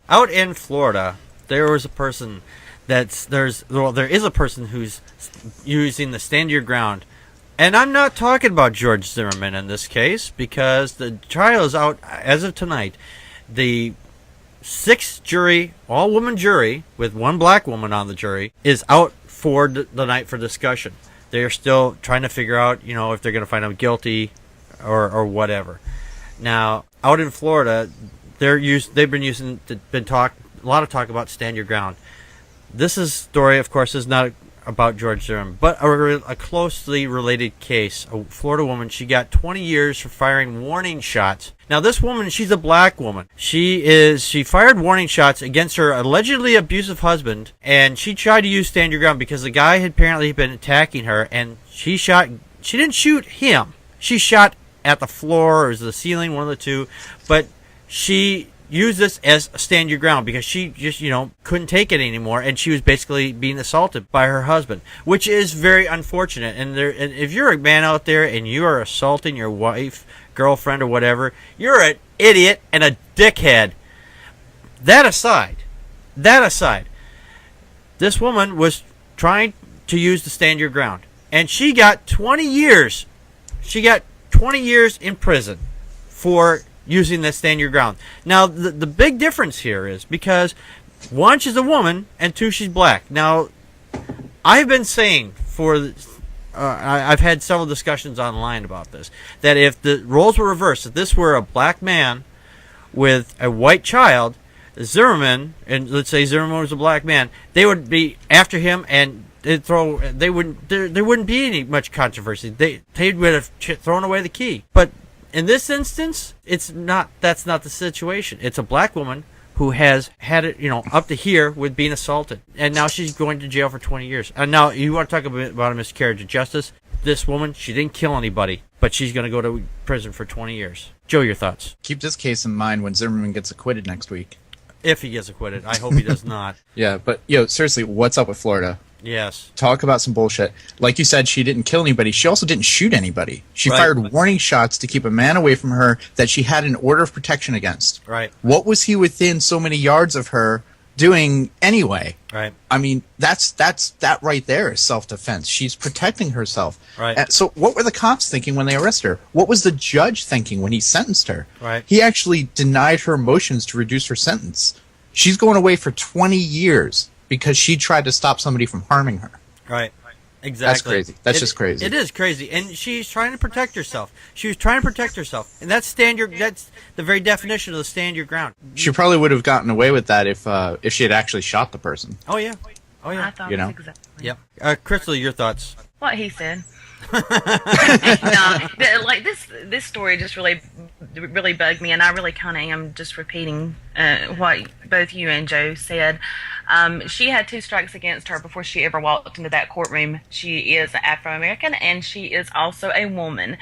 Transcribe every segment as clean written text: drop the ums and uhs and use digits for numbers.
Out in Florida, there is a person who's using the stand your ground. And I'm not talking about George Zimmerman in this case, because the trial is out as of tonight. The 6-jury, all-woman jury, with one black woman on the jury, is out for the night for discussion. They're still trying to figure out, if they're going to find him guilty or whatever. Now, out in Florida, they've been a lot of talk about stand your ground. This story, of course, is not about George Zimmerman, but a closely related case. A Florida woman, she got 20 years for firing warning shots. Now, this woman, she's a black woman. She fired warning shots against her allegedly abusive husband, and she tried to use stand your ground because the guy had apparently been attacking her, and she didn't shoot him. She shot at the floor or the ceiling, one of the two, but she used this as stand your ground because she just, couldn't take it anymore, and she was basically being assaulted by her husband, which is very unfortunate. And if you're a man out there and you are assaulting your wife, girlfriend, or whatever, you're an idiot and a dickhead. That aside, this woman was trying to use the stand your ground, and she got 20 years. She got 20 years in prison for using that stand your ground. Now, the big difference here is because, one, she's a woman, and two, she's black. Now, I've been saying I've had several discussions online about this, that if the roles were reversed, if this were a black man with a white child, Zimmerman, and let's say Zimmerman was a black man, they would be after him, and there wouldn't be any much controversy. They would have thrown away the key. But in this instance, that's not the situation. It's a black woman who has had it, up to here with being assaulted. And now she's going to jail for 20 years. And now, you want to talk about a miscarriage of justice? This woman, she didn't kill anybody, but she's going to go to prison for 20 years. Joe, your thoughts? Keep this case in mind when Zimmerman gets acquitted next week. If he gets acquitted. I hope he does not. Yeah, but, seriously, what's up with Florida? Yes. Talk about some bullshit. Like you said, she didn't kill anybody. She also didn't shoot anybody. She fired warning shots to keep a man away from her that she had an order of protection against. Right. What was he within so many yards of her doing anyway? Right. I mean, that right there is self-defense. She's protecting herself. Right. So what were the cops thinking when they arrested her? What was the judge thinking when he sentenced her? Right. He actually denied her motions to reduce her sentence. She's going away for 20 years. Because she tried to stop somebody from harming her. Right. Exactly. That's crazy. That's just crazy. It is crazy. And she's trying to protect herself. She was trying to protect herself. And that's the very definition of the stand your ground. She probably would have gotten away with that if she had actually shot the person. Oh, yeah. I thought exactly. Yep. Crystal, your thoughts? What he said. No, like this story just really bugged me, and I really kind of am just repeating what both you and Joe said. She had 2 strikes against her before she ever walked into that courtroom. She is Afro-American, and she is also a woman.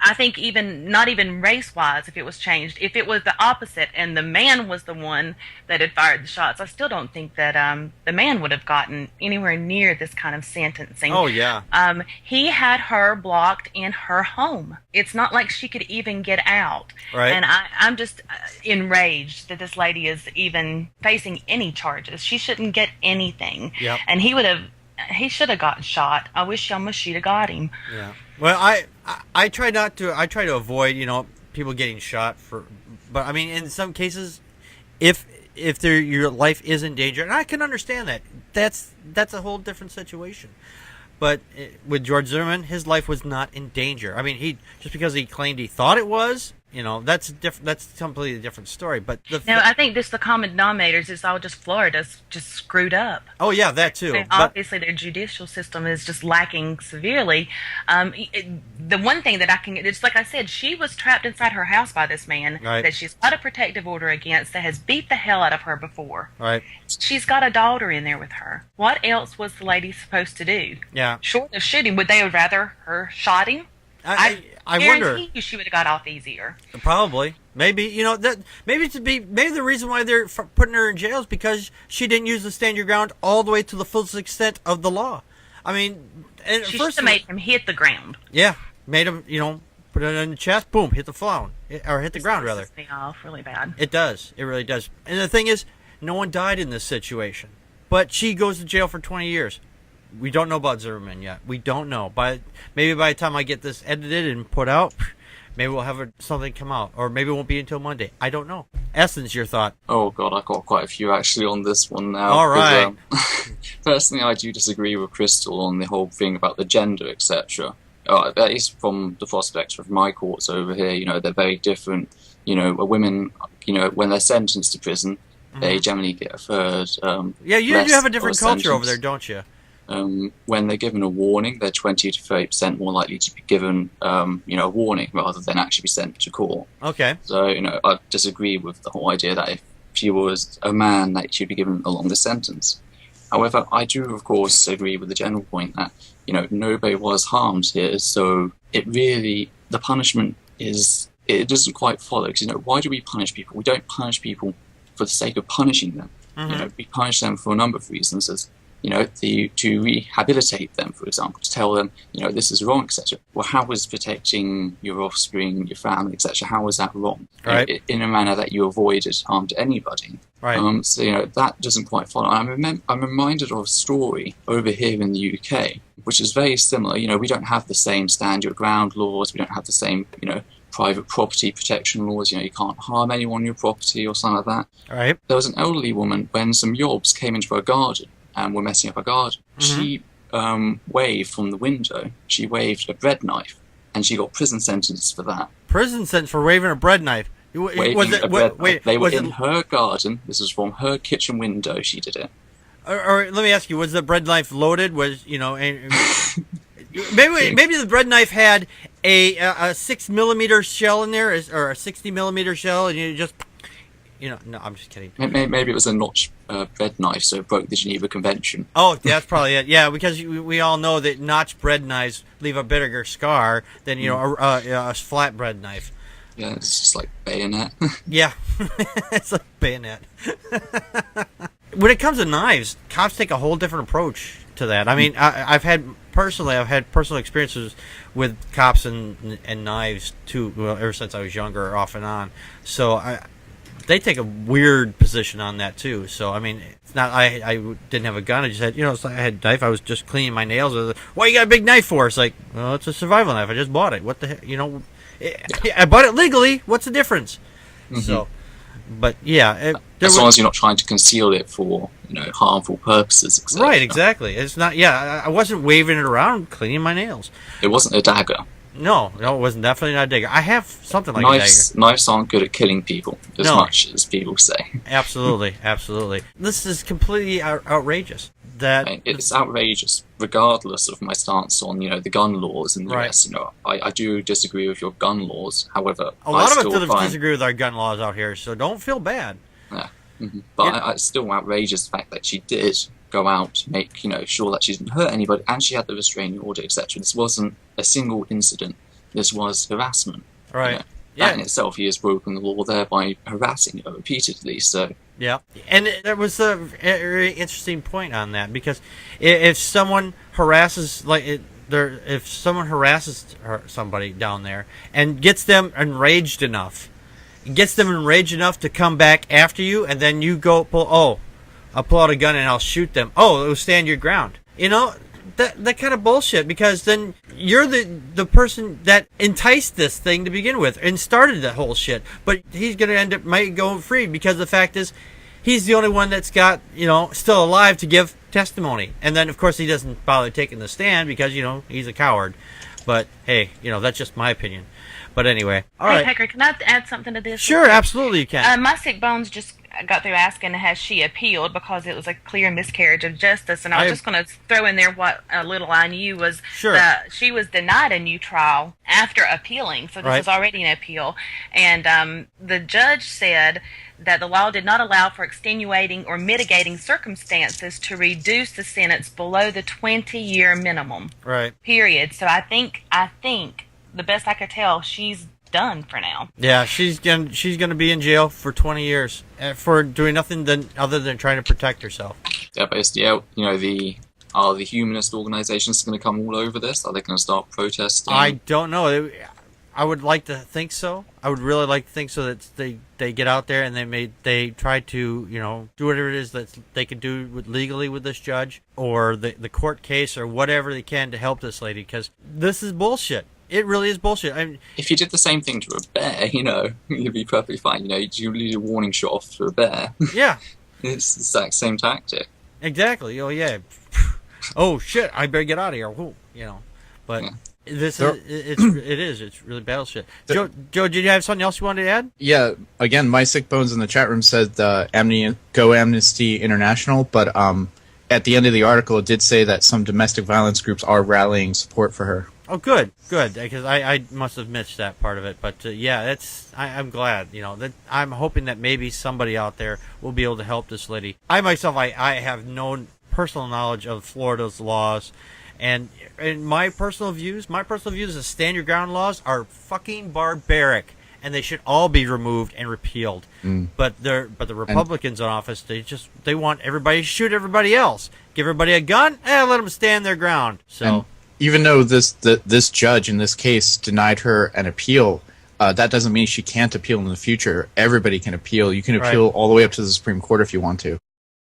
I think not even race-wise, if it was changed, if it was the opposite and the man was the one that had fired the shots, I still don't think that the man would have gotten anywhere near this kind of sentencing. Oh, yeah. He had her blocked in her home. It's not like she could even get out. Right. And I'm just enraged that this lady is even facing any charges. She shouldn't get anything. Yep. And he should have gotten shot. I wish she'd have got him. Yeah. Well, I try to avoid, people getting shot but I mean, in some cases, if your life is in danger, and I can understand that, that's a whole different situation. But with George Zimmerman, his life was not in danger. I mean, just because he claimed he thought it was, that's different. That's a completely different story. But I think the common denominators is all just Florida's just screwed up. Oh yeah, that too. And obviously, their judicial system is just lacking severely. The one thing that it's like I said, she was trapped inside her house by this man that she's got a protective order against, that has beat the hell out of her before. Right. She's got a daughter in there with her. What else was the lady supposed to do? Yeah. Short of shooting, would they have rather her shot him? I guarantee wonder. You she would have got off easier. Probably, maybe maybe the reason why they're putting her in jail is because she didn't use the stand your ground all the way to the full extent of the law. I mean, she should have made him hit the ground. Yeah, made him put it in the chest, boom, hit the floor, or hit the ground rather. Pisses me off really bad. It does. It really does. And the thing is, no one died in this situation. But she goes to jail for 20 years. We don't know about Zimmerman yet. We don't know. Maybe by the time I get this edited and put out, maybe we'll have something come out. Or maybe it won't be until Monday. I don't know. Essence, your thought? Oh, God, I've got quite a few actually on this one now. All right. Personally, I do disagree with Crystal on the whole thing about the gender, etc. At least from the prospects of my courts over here, they're very different. Women, when they're sentenced to prison, they generally get a third. You have a different culture over there, don't you? When they're given a warning, they're 20 to 30% more likely to be given, a warning rather than actually be sent to court. Okay. So, I disagree with the whole idea that if she was a man, that she'd be given a longer sentence. However, I do, of course, agree with the general point that, nobody was harmed here. So the punishment it doesn't quite follow. Because, why do we punish people? We don't punish people for the sake of punishing them. We punish them for a number of reasons, as to rehabilitate them, for example, to tell them, this is wrong, etc. Well, how is protecting your offspring, your family, etc., how is that wrong? Right. In a manner that you avoided harm to anybody. Right. So, that doesn't quite follow. And I'm reminded of a story over here in the UK, which is very similar. We don't have the same stand your ground laws. We don't have the same, private property protection laws. You can't harm anyone on your property or something like that. All right. There was an elderly woman when some yobs came into her garden and were messing up her garden. She waved from the window. She waved a bread knife, and she got prison sentence for that. Prison sentence for waving a bread knife. They were in her garden. This was from her kitchen window. She did it. Or let me ask you: was the bread knife loaded? Maybe the bread knife had a 6mm shell in there, or a 60mm shell, and you just, no, I'm just kidding. Maybe it was a notch bread knife, so it broke the Geneva Convention. Oh, that's probably it. Yeah, because we all know that notched bread knives leave a bigger scar than a flat bread knife. Yeah, it's just like bayonet. Yeah, it's like bayonet. When it comes to knives, cops take a whole different approach to that. I mean, I've had personal experiences with cops and knives too. Well, ever since I was younger, off and on. So they take a weird position on that too. So I mean, it's not I didn't have a gun. I just had it's like I had a knife. I was just cleaning my nails. Why you got a big knife for? It's like, well, it's a survival knife. I just bought it. What the heck? I bought it legally. What's the difference? Mm-hmm. So, but yeah, as long as you're not trying to conceal it for harmful purposes, etc. Right, exactly. It's not. Yeah, I wasn't waving it around, cleaning my nails. It wasn't a dagger. No, it wasn't definitely not a dagger. I have something like a dagger. Knives aren't good at killing people as much as people say. Absolutely, absolutely. This is completely outrageous. It's outrageous, regardless of my stance on the gun laws in the US. I do disagree with your gun laws. However, a lot of us disagree with our gun laws out here, so don't feel bad. Yeah, but it's still outrageous the fact that she did go out, make sure that she didn't hurt anybody, and she had the restraining order, etc. This wasn't a single incident. This was harassment. Right. That in itself, he has broken the law there by harassing her repeatedly. So. Yeah, and there was a very interesting point on that, because if someone harasses somebody down there and gets them enraged enough to come back after you, and then you go I'll pull out a gun and I'll shoot them. Oh, it'll stand your ground. That kind of bullshit, because then you're the person that enticed this thing to begin with and started the whole shit. But he's going to might go free, because the fact is he's the only one that's got, still alive to give testimony. And then, of course, he doesn't bother taking the stand because, he's a coward. But, hey, that's just my opinion. But anyway. All right. Packard, can I add something to this? Sure, absolutely you can. My sick bones just got through asking, has she appealed, because it was a clear miscarriage of justice. And I was just going to throw in there what a little I knew was that she was denied a new trial after appealing. So this was already an appeal. And the judge said that the law did not allow for extenuating or mitigating circumstances to reduce the sentence below the 20-year minimum. Right. Period. So I think the best I could tell, she's done for now. Yeah, she's gonna be in jail for 20 years for doing nothing other than trying to protect herself. Yeah, but the humanist organizations going to come all over this? Are they going to start protesting? I don't know. I would like to think so. I would really like to think so that they get out there and they try to, do whatever it is that they can do legally with this judge or the court case or whatever they can to help this lady, because this is bullshit. It really is bullshit. I mean, if you did the same thing to a bear, you'd be perfectly fine. You lose a warning shot off to a bear. Yeah. It's the exact same tactic. Exactly. Oh, yeah. Oh, shit, I better get out of here. Whoa. But... Yeah. It's really battleship. Joe, did you have something else you wanted to add? Yeah, again, My Sick Bones in the chat room said go Amnesty International, but at the end of the article it did say that some domestic violence groups are rallying support for her. Oh, good, because I must have missed that part of it. But yeah, I'm glad, that I'm hoping that maybe somebody out there will be able to help this lady. I myself, I have no personal knowledge of Florida's laws. And in my personal views of stand your ground laws are fucking barbaric, and they should all be removed and repealed. But the Republicans in office, they want everybody to shoot everybody else, give everybody a gun, and let them stand their ground. So and even though this judge in this case denied her an appeal, that doesn't mean she can't appeal in the future. Everybody can appeal. You can appeal all the way up to the Supreme Court if you want to.